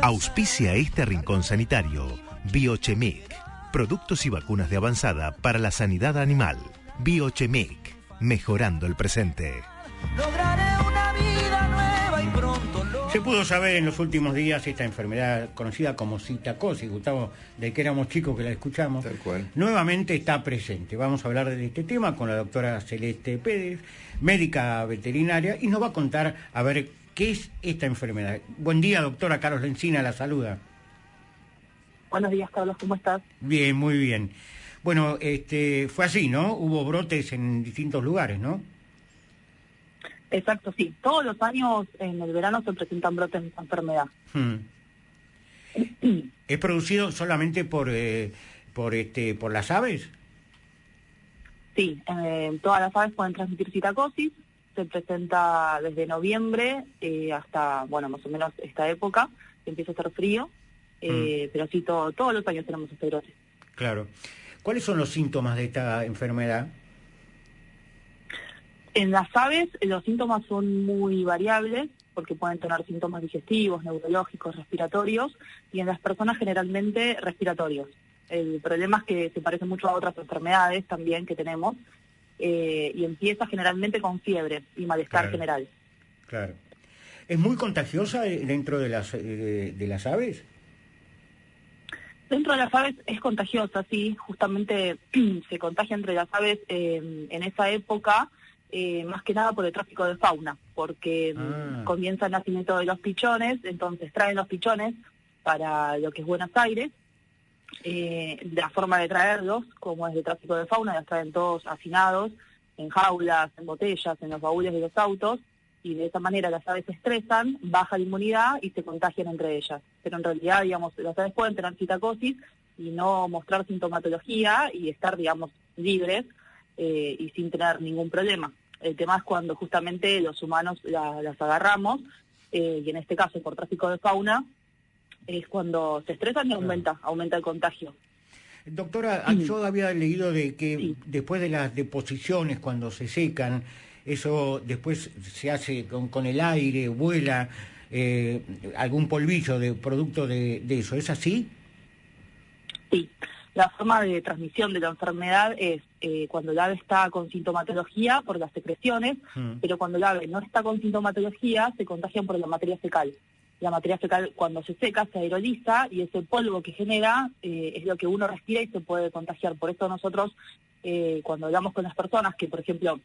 Auspicia este rincón sanitario. Biochemic. Productos y vacunas de avanzada para la sanidad animal. Biochemic. Mejorando el presente. Lograré una vida nueva y pronto Se pudo saber en los últimos días esta enfermedad conocida como citacosis, Gustavo, de que éramos chicos que la escuchamos. Tal cual. Nuevamente está presente. Vamos a hablar de este tema con la doctora Celeste Pérez, médica veterinaria, y nos va a contar a ver qué es esta enfermedad. Buen día, doctora. Carlos Lencina la saluda. Buenos días, Carlos, ¿cómo estás? Bien, muy bien. Bueno, fue así, ¿no? Hubo brotes en distintos lugares, ¿no? Exacto, sí. Todos los años en el verano se presentan brotes de esta enfermedad. ¿Es producido solamente por las aves? Sí, todas las aves pueden transmitir citacosis. Se presenta desde noviembre hasta, bueno, más o menos esta época, que empieza a hacer frío. Pero sí, todos los años tenemos este brote. Claro. ¿Cuáles son los síntomas de esta enfermedad? En las aves los síntomas son muy variables porque pueden tener síntomas digestivos, neurológicos, respiratorios, y en las personas generalmente respiratorios. El problema es que se parece mucho a otras enfermedades también que tenemos y empieza generalmente con fiebre y malestar general. Claro. ¿Es muy contagiosa dentro de las aves? Dentro de las aves es contagiosa, sí, justamente se contagia entre las aves en esa época, más que nada por el tráfico de fauna, porque comienza el nacimiento de los pichones, entonces traen los pichones para lo que es Buenos Aires. La forma de traerlos, como es de tráfico de fauna, los traen todos hacinados, en jaulas, en botellas, en los baúles de los autos, y de esa manera las aves se estresan, baja la inmunidad y se contagian entre ellas. Pero en realidad, digamos, las aves pueden tener citacosis y no mostrar sintomatología y estar, digamos, libres y sin tener ningún problema. El tema es cuando justamente los humanos las agarramos, y en este caso por tráfico de fauna, es cuando se estresan y aumenta el contagio. Doctora, yo había leído de que después de las deposiciones, cuando se secan, eso después se hace con el aire, vuela algún polvillo de producto de eso. ¿Es así? Sí. La forma de transmisión de la enfermedad es cuando el ave está con sintomatología por las secreciones, pero cuando el ave no está con sintomatología se contagian por la materia fecal. La materia fecal cuando se seca se aeroliza y ese polvo que genera es lo que uno respira y se puede contagiar. Por eso nosotros cuando hablamos con las personas que, por ejemplo,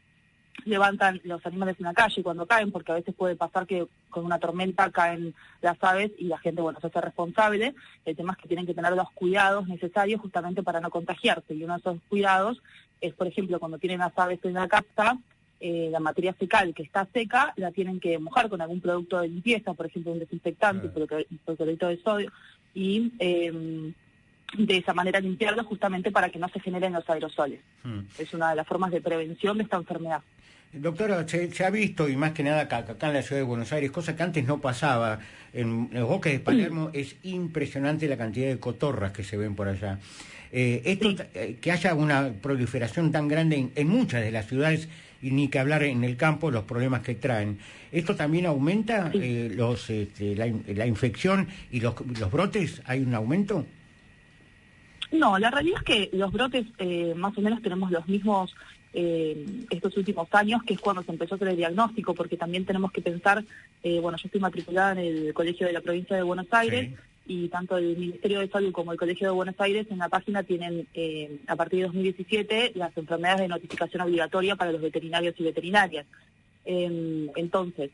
levantan los animales en la calle cuando caen, porque a veces puede pasar que con una tormenta caen las aves y la gente, bueno, se hace responsable. El tema es que tienen que tener los cuidados necesarios justamente para no contagiarse, y uno de esos cuidados es, por ejemplo, cuando tienen las aves en la casa, la materia fecal que está seca la tienen que mojar con algún producto de limpieza, por ejemplo un desinfectante, hipoclorito de sodio, y de esa manera limpiarlo justamente para que no se generen los aerosoles. Es una de las formas de prevención de esta enfermedad. Doctora, se ha visto, y más que nada acá en la ciudad de Buenos Aires, cosa que antes no pasaba. En los bosques de Palermo es impresionante la cantidad de cotorras que se ven por allá. Que haya una proliferación tan grande en muchas de las ciudades, y ni que hablar en el campo, los problemas que traen. ¿Esto también aumenta la infección y los brotes? ¿Hay un aumento? No, la realidad es que los brotes más o menos tenemos los mismos estos últimos años, que es cuando se empezó a hacer el diagnóstico, porque también tenemos que pensar, bueno, yo estoy matriculada en el Colegio de la Provincia de Buenos Aires, y tanto el Ministerio de Salud como el Colegio de Buenos Aires en la página tienen, a partir de 2017, las enfermedades de notificación obligatoria para los veterinarios y veterinarias. Entonces,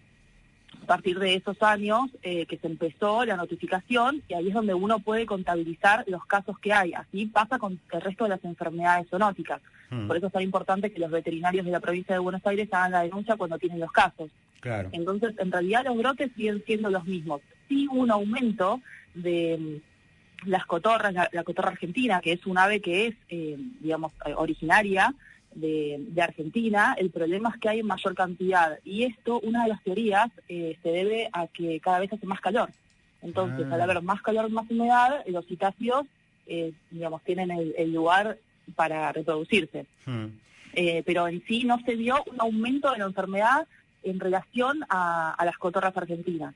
a partir de esos años que se empezó la notificación, y ahí es donde uno puede contabilizar los casos que hay. Así pasa con el resto de las enfermedades zoonóticas. Por eso es tan importante que los veterinarios de la provincia de Buenos Aires hagan la denuncia cuando tienen los casos. Claro. Entonces, en realidad los brotes siguen siendo los mismos. Sí, un aumento de las cotorras, la cotorra argentina, que es un ave que es, digamos, originaria de Argentina. El problema es que hay mayor cantidad, y esto, una de las teorías, se debe a que cada vez hace más calor. Entonces, al haber más calor, más humedad, los citácidos, digamos, tienen el lugar para reproducirse. Pero en sí no se dio un aumento de la enfermedad en relación a las cotorras argentinas.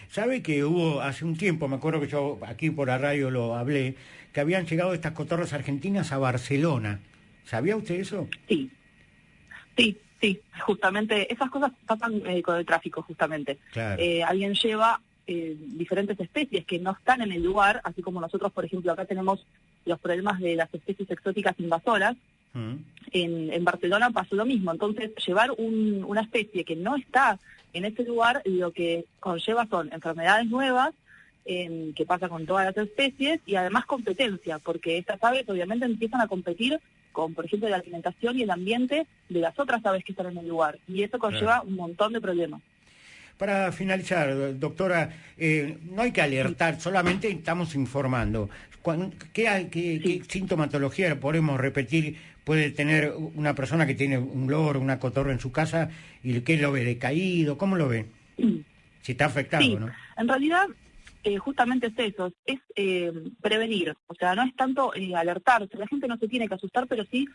¿Sabe que hubo hace un tiempo, me acuerdo que yo aquí por la radio lo hablé, que habían llegado estas cotorras argentinas a Barcelona? ¿Sabía usted eso? Sí, justamente esas cosas pasan con el tráfico, justamente. Claro. Alguien lleva diferentes especies que no están en el lugar, así como nosotros, por ejemplo, acá tenemos los problemas de las especies exóticas invasoras. En Barcelona pasó lo mismo. Entonces, llevar una especie que no está en ese lugar, lo que conlleva son enfermedades nuevas, que pasa con todas las especies, y además competencia, porque estas aves obviamente empiezan a competir con, por ejemplo, la alimentación y el ambiente de las otras aves que están en el lugar, y eso conlleva un montón de problemas. Para finalizar, doctora, no hay que alertar, solamente estamos informando. ¿Qué sintomatología, podemos repetir, puede tener una persona que tiene un loro, una cotorra en su casa, y qué lo ve, decaído? ¿Cómo lo ve? Si está afectado, sí, ¿no? En realidad, justamente es eso, es prevenir. O sea, no es tanto alertarse, la gente no se tiene que asustar, pero sí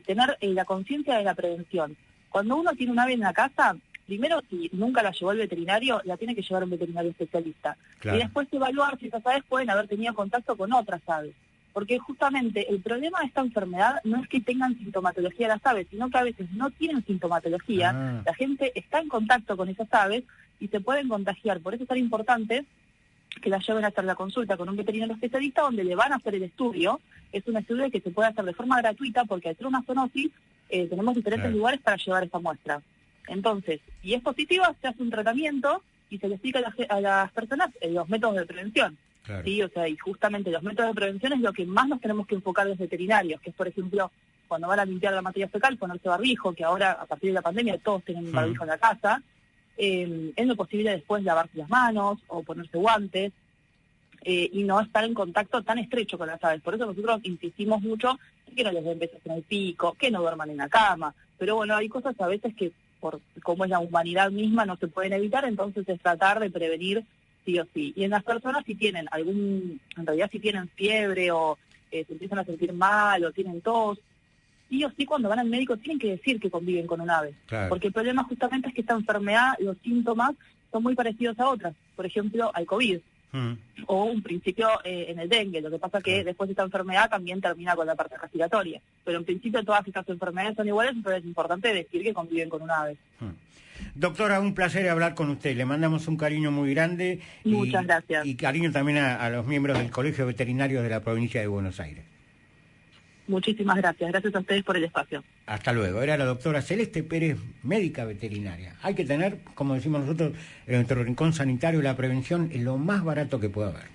tener la conciencia de la prevención. Cuando uno tiene un ave en la casa, primero, si nunca la llevó al veterinario, la tiene que llevar a un veterinario especialista. Claro. Y después evaluar si esas aves pueden haber tenido contacto con otras aves. Porque justamente el problema de esta enfermedad no es que tengan sintomatología las aves, sino que a veces no tienen sintomatología, la gente está en contacto con esas aves y se pueden contagiar. Por eso es tan importante que la lleven a hacer la consulta con un veterinario especialista, donde le van a hacer el estudio. Es un estudio que se puede hacer de forma gratuita, porque al ser una zoonosis tenemos diferentes lugares para llevar esa muestra. Entonces, si es positiva, se hace un tratamiento y se le explica a las personas los métodos de prevención. Claro. Sí, o sea, y justamente los métodos de prevención es lo que más nos tenemos que enfocar los veterinarios, que es, por ejemplo, cuando van a limpiar la materia fecal, ponerse barbijo, que ahora, a partir de la pandemia, todos tienen barbijo en la casa. Es lo posible después lavarse las manos o ponerse guantes, y no estar en contacto tan estrecho con las aves. Por eso nosotros insistimos mucho en que no les den besos en el pico, que no duerman en la cama. Pero bueno, hay cosas a veces que, por cómo es la humanidad misma, no se pueden evitar, entonces es tratar de prevenir sí o sí. Y en las personas, si tienen si tienen fiebre o se empiezan a sentir mal o tienen tos, sí o sí cuando van al médico tienen que decir que conviven con un ave. Claro. Porque el problema justamente es que esta enfermedad, los síntomas son muy parecidos a otras. Por ejemplo, al COVID. O un principio en el dengue. Lo que pasa que después de esta enfermedad también termina con la parte respiratoria. Pero en principio todas estas enfermedades son iguales, pero es importante decir que conviven con un ave. Doctora, un placer hablar con usted. Le mandamos un cariño muy grande. Muchas gracias. Y cariño también a los miembros del Colegio Veterinario de la provincia de Buenos Aires. Muchísimas gracias. Gracias a ustedes por el espacio. Hasta luego. Era la doctora Celeste Pérez, médica veterinaria. Hay que tener, como decimos nosotros, en nuestro rincón sanitario, la prevención es lo más barato que pueda haber.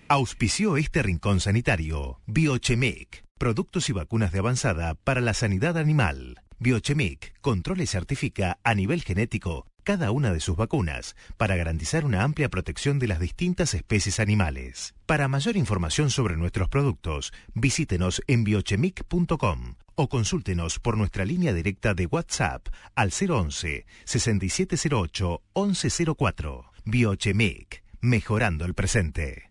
Auspició este rincón sanitario Biochemic, productos y vacunas de avanzada para la sanidad animal. Biochemic controla y certifica a nivel genético cada una de sus vacunas para garantizar una amplia protección de las distintas especies animales. Para mayor información sobre nuestros productos, visítenos en biochemic.com o consúltenos por nuestra línea directa de WhatsApp al 011-6708-1104. Biochemic, mejorando el presente.